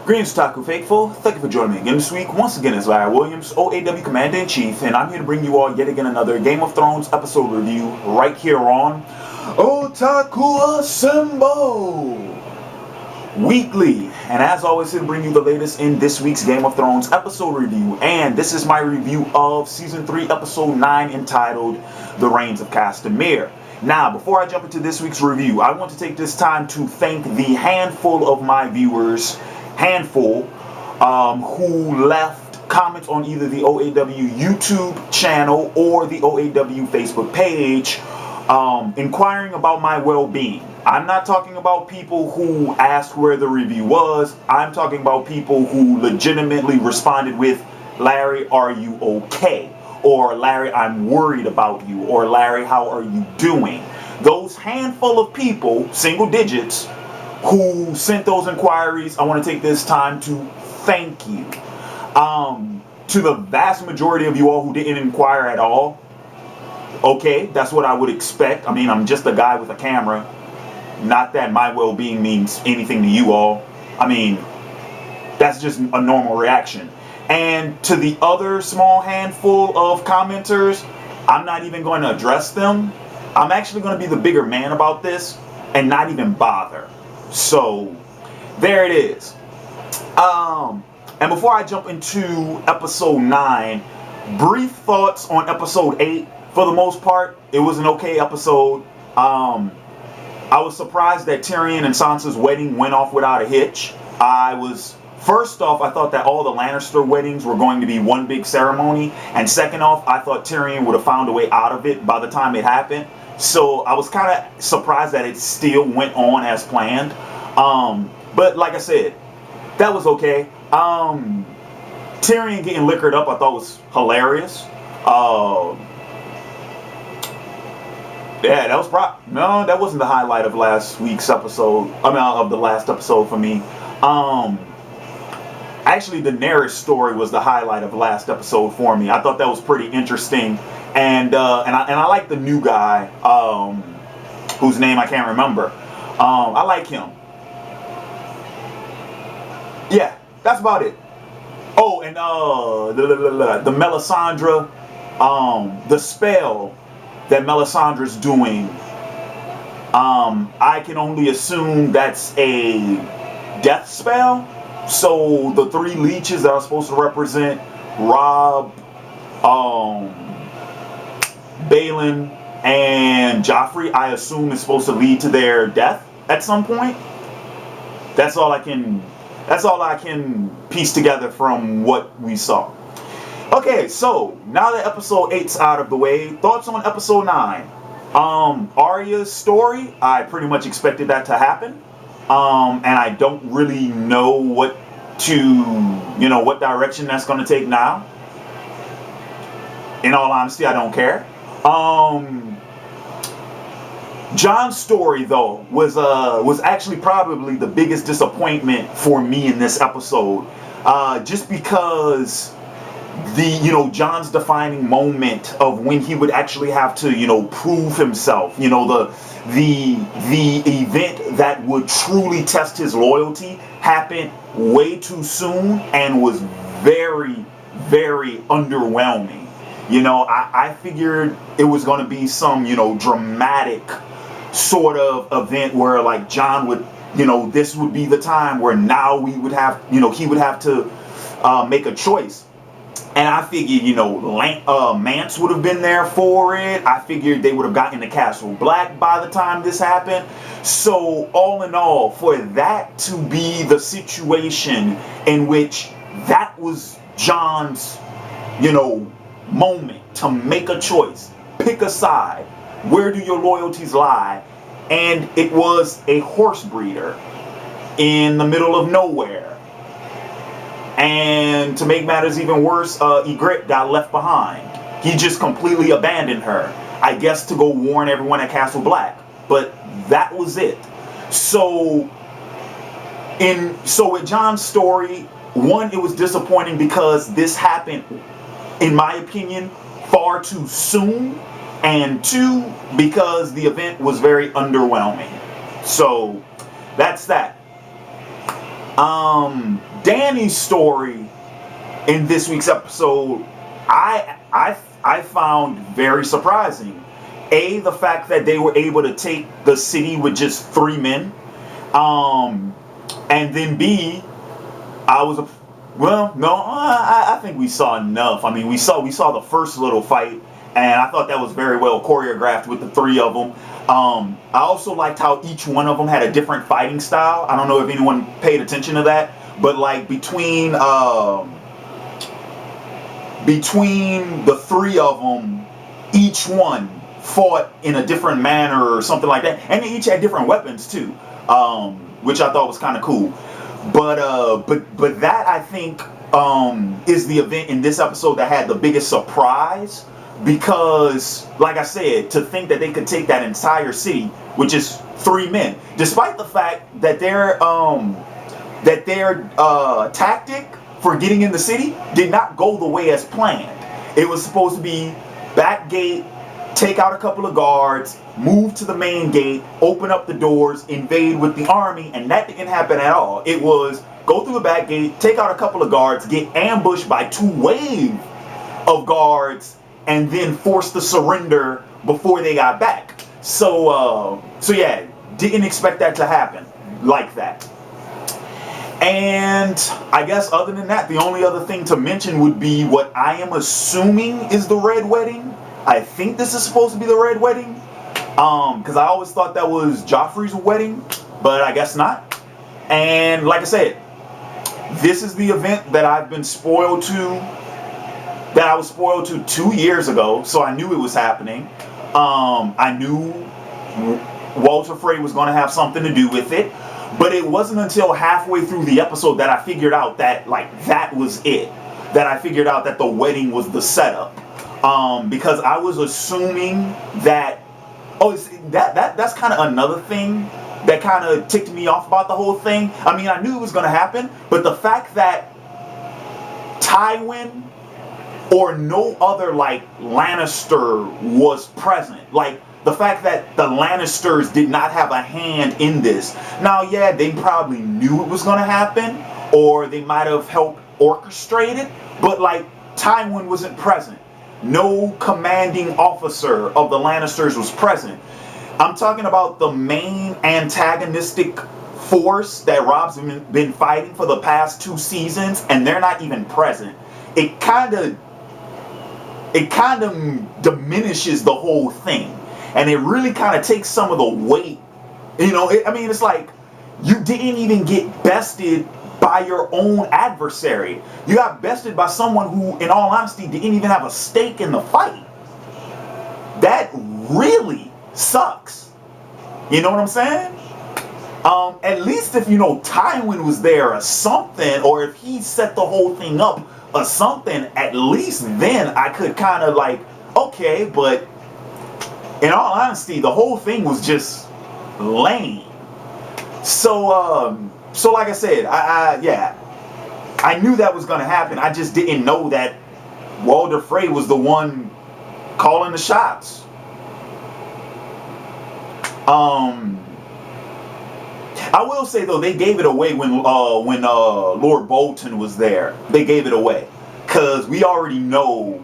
Greetings, Taku Faithful. Thank you for joining me again this week. Once again, it's Larry Williams, OAW Commander-in-Chief, and I'm here to bring you all yet again another Game of Thrones episode review right here on Otaku Assemble Weekly. And as always, here to bring you the latest in this week's Game of Thrones episode review. And this is my review of Season 3, Episode 9, entitled The Rains of Castamere. Now, before I jump into this week's review, I want to take this time to thank the handful of my viewers, who left comments on either the OAW YouTube channel or the OAW Facebook page, inquiring about my well-being. I'm not talking about people who asked where the review was. I'm talking about people who legitimately responded with, "Larry, are you okay?" Or, "Larry, I'm worried about you," or, "Larry, how are you doing?" Those handful of people, single digits, who sent those inquiries, I want to take this time to thank you. To the vast majority of you all who didn't inquire at all, okay, that's what I would expect. I mean, I'm just a guy with a camera. Not that my well-being means anything to you all. I mean, that's just a normal reaction. And to the other small handful of commenters, I'm not even going to address them. I'm actually going to be the bigger man about this and not even bother. So, there it is. And before I jump into episode 9, brief thoughts on episode 8. For the most part, it was an okay episode. I was surprised that Tyrion and Sansa's wedding went off without a hitch. First off, I thought that all the Lannister weddings were going to be one big ceremony. And second off, I thought Tyrion would have found a way out of it by the time it happened. So I was kind of surprised that it still went on as planned. But like I said, that was okay. Tyrion getting liquored up I thought was hilarious. Yeah, that was no, that wasn't the highlight of last week's episode. I mean, of the last episode for me. Actually, Daenerys' story was the highlight of last episode for me. I thought that was pretty interesting, and I like the new guy, whose name I can't remember. I like him. Yeah, that's about it. Oh, and the Melisandre, the spell that Melisandre's doing. I can only assume that's a death spell. So the 3 leeches that are supposed to represent Robb, Balin, and Joffrey, I assume is supposed to lead to their death at some point. That's all I can piece together from what we saw. Okay, so now that episode 8's out of the way, thoughts on episode 9. Arya's story, I pretty much expected that to happen. And I don't really know what direction that's going to take now. In all honesty, I don't care. Jon's story, though, was actually probably the biggest disappointment for me in this episode. Just because Jon's defining moment of when he would actually have to, prove himself, the event that would truly test his loyalty happened way too soon and was very, very underwhelming. I figured it was going to be some, dramatic sort of event where like Jon would, this would be the time where now we would have, he would have to make a choice. And I figured, Mance would have been there for it. I figured they would have gotten the Castle Black by the time this happened. So, all in all, for that to be the situation in which that was Jon's, moment to make a choice, pick a side, where do your loyalties lie? And it was a horse breeder in the middle of nowhere. And to make matters even worse, Ygritte got left behind. He just completely abandoned her. I guess to go warn everyone at Castle Black. But that was it. So with Jon's story, one, it was disappointing because this happened, in my opinion, far too soon. And 2, because the event was very underwhelming. So that's that. Dany's story in this week's episode, I found very surprising. A, the fact that they were able to take the city with just 3 men. And then B, I think we saw enough. I mean, we saw the first little fight, and I thought that was very well choreographed with the 3 of them. I also liked how each one of them had a different fighting style. I don't know if anyone paid attention to that, but like between the 3 of them, each one fought in a different manner or something like that, and they each had different weapons too, which I thought was kind of cool. But that, I think, is the event in this episode that had the biggest surprise, because, like I said, to think that they could take that entire city with just 3 men, despite the fact that their tactic for getting in the city did not go the way as planned. It was supposed to be back gate, take out a couple of guards, move to the main gate, open up the doors, invade with the army, and that didn't happen at all. It was go through the back gate, take out a couple of guards, get ambushed by 2 waves of guards, and then force the surrender before they got back. So yeah, didn't expect that to happen like that. And I guess other than that, the only other thing to mention would be what I am assuming is the Red Wedding. I think this is supposed to be the Red Wedding, because I always thought that was Joffrey's wedding, but I guess not. And like I said, this is the event that I was spoiled to 2 years ago, so I knew it was happening. I knew Walder Frey was going to have something to do with it, but it wasn't until halfway through the episode that I figured out that that was it. That I figured out that the wedding was the setup. Because I was assuming that, that's kind of another thing that kind of ticked me off about the whole thing. I mean, I knew it was going to happen, but the fact that Tywin or no other Lannister was present, the fact that the Lannisters did not have a hand in this. Now, yeah, they probably knew it was going to happen, or they might have helped orchestrate it, but Tywin wasn't present. No commanding officer of the Lannisters was present. I'm talking about the main antagonistic force that Robb's been fighting for the past 2 seasons, and they're not even present. It kind of diminishes the whole thing, and it really kind of takes some of the weight. It's like you didn't even get bested by your own adversary. You got bested by someone who, in all honesty, didn't even have a stake in the fight. That really sucks. You know what I'm saying? At least if Tywin was there or something, or if he set the whole thing up or something, at least then I could kind of okay, but in all honesty, the whole thing was just lame. So like I said, I knew that was going to happen. I just didn't know that Walder Frey was the one calling the shots. I will say though, they gave it away when Lord Bolton was there. They gave it away because we already know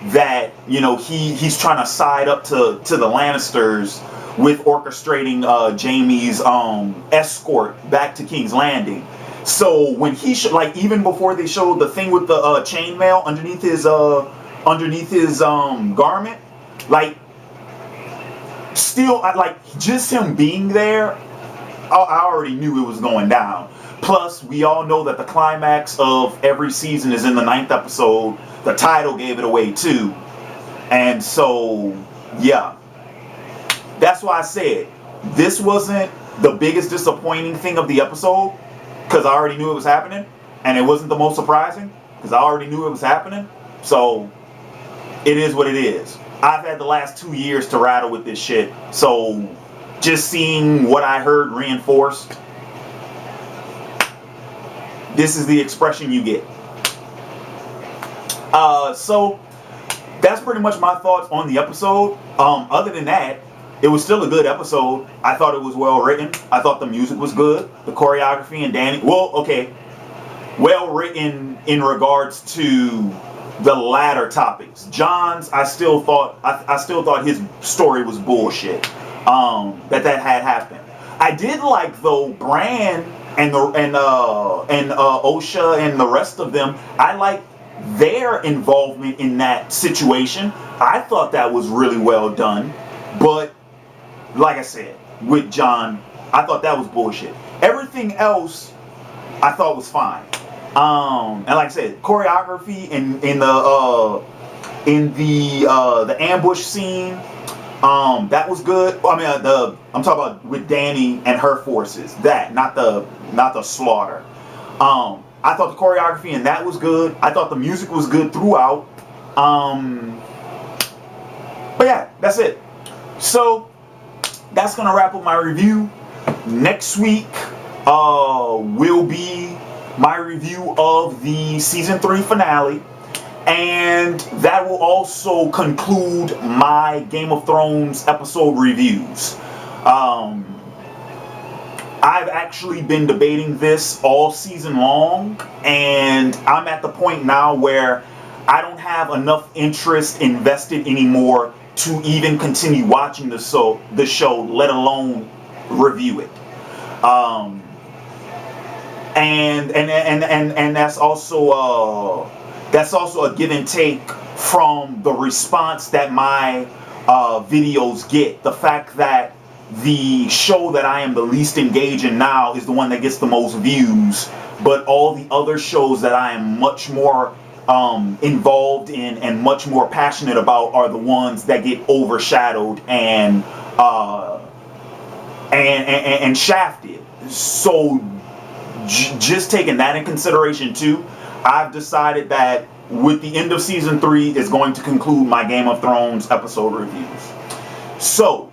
that he's trying to side up to the Lannisters with orchestrating Jaime's escort back to King's Landing. So when he even before they showed the thing with the chainmail underneath his garment, still just him being there, I already knew it was going down. Plus, we all know that the climax of every season is in the 9th episode. The title gave it away too, and so yeah. That's why I said this wasn't the biggest disappointing thing of the episode, because I already knew it was happening, and it wasn't the most surprising because I already knew it was happening. So it is what it is. I've had the last 2 years to rattle with this shit, so just seeing what I heard reinforced, this is the expression you get. So that's pretty much my thoughts on the episode. Other than that, it was still a good episode. I thought it was well written. I thought the music was good. The choreography and Danny, well, okay, well written in regards to the latter topics. Jon's, I still thought his story was bullshit. That had happened. I did like though Bran and Osha and the rest of them. I like their involvement in that situation. I thought that was really well done. But like I said, with Jon, I thought that was bullshit. Everything else, I thought was fine. And like I said, choreography in the ambush scene, that was good. I mean, I'm talking about with Dany and her forces. That, not the slaughter. I thought the choreography in that was good. I thought the music was good throughout. But yeah, that's it. So that's gonna wrap up my review. Next week will be my review of the season 3 finale, and that will also conclude my Game of Thrones episode reviews. I've actually been debating this all season long, and I'm at the point now where I don't have enough interest invested anymore to even continue watching the show, let alone review it. And that's also a give and take from the response that my videos get. The fact that the show that I am the least engaged in now is the one that gets the most views, but all the other shows that I am much more involved in and much more passionate about are the ones that get overshadowed and shafted. So just taking that in consideration too, I've decided that with the end of season 3 is going to conclude my Game of Thrones episode reviews. So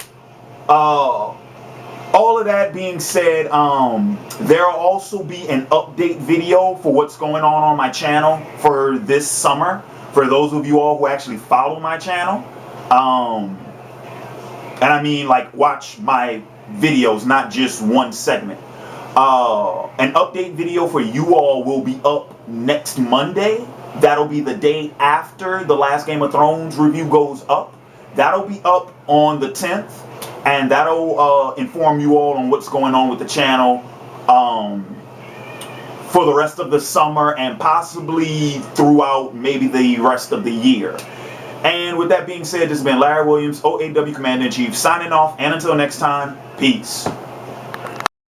all of that being said, there will also be an update video for what's going on my channel for this summer, for those of you all who actually follow my channel. And I mean, like, watch my videos, not just one segment. An update video for you all will be up next Monday. That'll be the day after the last Game of Thrones review goes up. That'll be up on the 10th, and that'll inform you all on what's going on with the channel for the rest of the summer and possibly throughout maybe the rest of the year. And with that being said, this has been Larry Williams, OAW Commander-in-Chief, signing off, and until next time, peace.